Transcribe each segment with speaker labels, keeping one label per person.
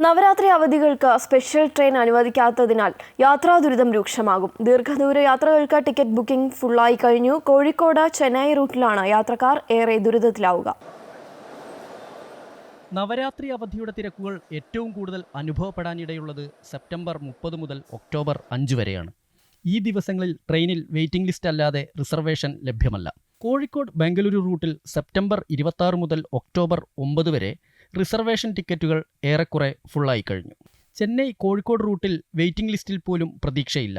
Speaker 1: Navaratri അവധികൾക്ക് special train അനുവദിക്കാത്തതിനാൽ യാത്രാ ദുരിതം രൂക്ഷമാകും. ദീർഘദൂര യാത്രകൾക്ക് ടിക്കറ്റ് ബുക്കിംഗ് ഫുള്ളായി കഴിഞ്ഞു. കോഴിക്കോട് ചെന്നൈ റൂട്ടിലാണ് യാത്രക്കാർ ഏറെ ദുരിതത്തിലാവുക.
Speaker 2: നവരാത്രി അവധിയുടെ തിരക്കുകൾ ഏറ്റവും കൂടുതൽ അനുഭവപ്പെടാനിടയുള്ളത് സെപ്റ്റംബർ 30 മുതൽ ഒക്ടോബർ 5 വരെയാണ്. ഈ ദിവസങ്ങളിൽ ട്രെയിനിൽ വെയിറ്റിംഗ് ലിസ്റ്റ് അല്ലാതെ റിസർവേഷൻ ലഭ്യമല്ല. കോഴിക്കോട് ബംഗളൂരു റൂട്ടിൽ സെപ്റ്റംബർ 26 മുതൽ ഒക്ടോബർ 9 വരെ റിസർവേഷൻ ടിക്കറ്റുകൾ ഏറെക്കുറെ ഫുള്ളായി കഴിഞ്ഞു. ചെന്നൈ കോഴിക്കോട് റൂട്ടിൽ വെയിറ്റിംഗ് ലിസ്റ്റിൽ പോലും പ്രതീക്ഷയില്ല.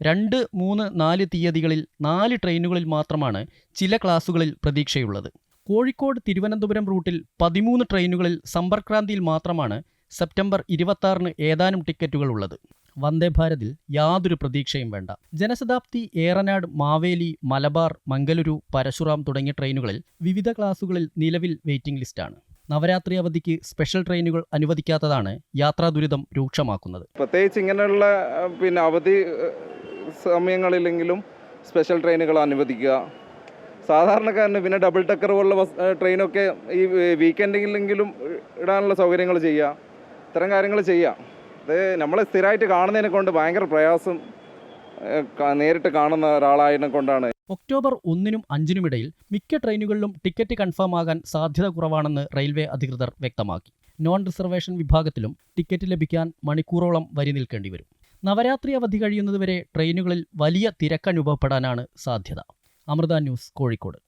Speaker 2: 2, 3, 4 തീയതികളിൽ 4 ട്രെയിനുകളിൽ മാത്രമാണ് ചില ക്ലാസുകളിൽ പ്രതീക്ഷയുള്ളത്. കോഴിക്കോട് തിരുവനന്തപുരം റൂട്ടിൽ 13 ട്രെയിനുകളിൽ സമ്പർക്രാന്തിയിൽ മാത്രമാണ് സെപ്റ്റംബർ 26 ഏതാനും ടിക്കറ്റുകൾ ഉള്ളത്. വന്ദേ ഭാരതിൽ യാതൊരു പ്രതീക്ഷയും വേണ്ട. ജനശതാബ്ദി, ഏറനാട്, മാവേലി, മലബാർ, മംഗലുരു, പരശുറാം തുടങ്ങിയ ട്രെയിനുകളിൽ വിവിധ ക്ലാസുകളിൽ നിലവിൽ വെയിറ്റിംഗ് ലിസ്റ്റാണ്. നവരാത്രി അവധിക്ക് സ്പെഷ്യൽ ട്രെയിനുകൾ അനുവദിക്കാത്തതാണ് യാത്രാ ദുരിതം രൂക്ഷമാക്കുന്നത്.
Speaker 3: പ്രത്യേകിച്ച് ഇങ്ങനെയുള്ള അവധി സമയങ്ങളിലെങ്കിലും സ്പെഷ്യൽ ട്രെയിനുകൾ അനുവദിക്കുക. സാധാരണക്കാരന് പിന്നെ ഡബിൾ ടക്കർ പോലുള്ള ട്രെയിനൊക്കെ ഈ വീക്കെൻഡിലെങ്കിലും ഇടാനുള്ള സൗകര്യങ്ങൾ ചെയ്യുക. ഇത്തരം കാര്യങ്ങൾ ചെയ്യുക. അത് നമ്മൾ സ്ഥിരമായിട്ട് കാണുന്നതിനെ കൊണ്ട് ഭയങ്കര പ്രയാസം നേരിട്ട് കാണുന്ന ഒരാളായതിനെ കൊണ്ടാണ്.
Speaker 2: ഒക്ടോബർ 1-നും 5-നും ഇടയിൽ മിക്ക ട്രെയിനുകളിലും ടിക്കറ്റ് കൺഫേം ആകാൻ സാധ്യത കുറവാണെന്ന് റെയിൽവേ അധികൃതർ വ്യക്തമാക്കി. നോൺ റിസർവേഷൻ വിഭാഗത്തിലും ടിക്കറ്റ് ലഭിക്കാൻ മണിക്കൂറോളം വരി നിൽക്കേണ്ടി വരും. നവരാത്രി അവധി കഴിയുന്നതുവരെ ട്രെയിനുകളിൽ വലിയ തിരക്കനുഭവപ്പെടാനാണ് സാധ്യത. അമൃത ന്യൂസ്, കോഴിക്കോട്.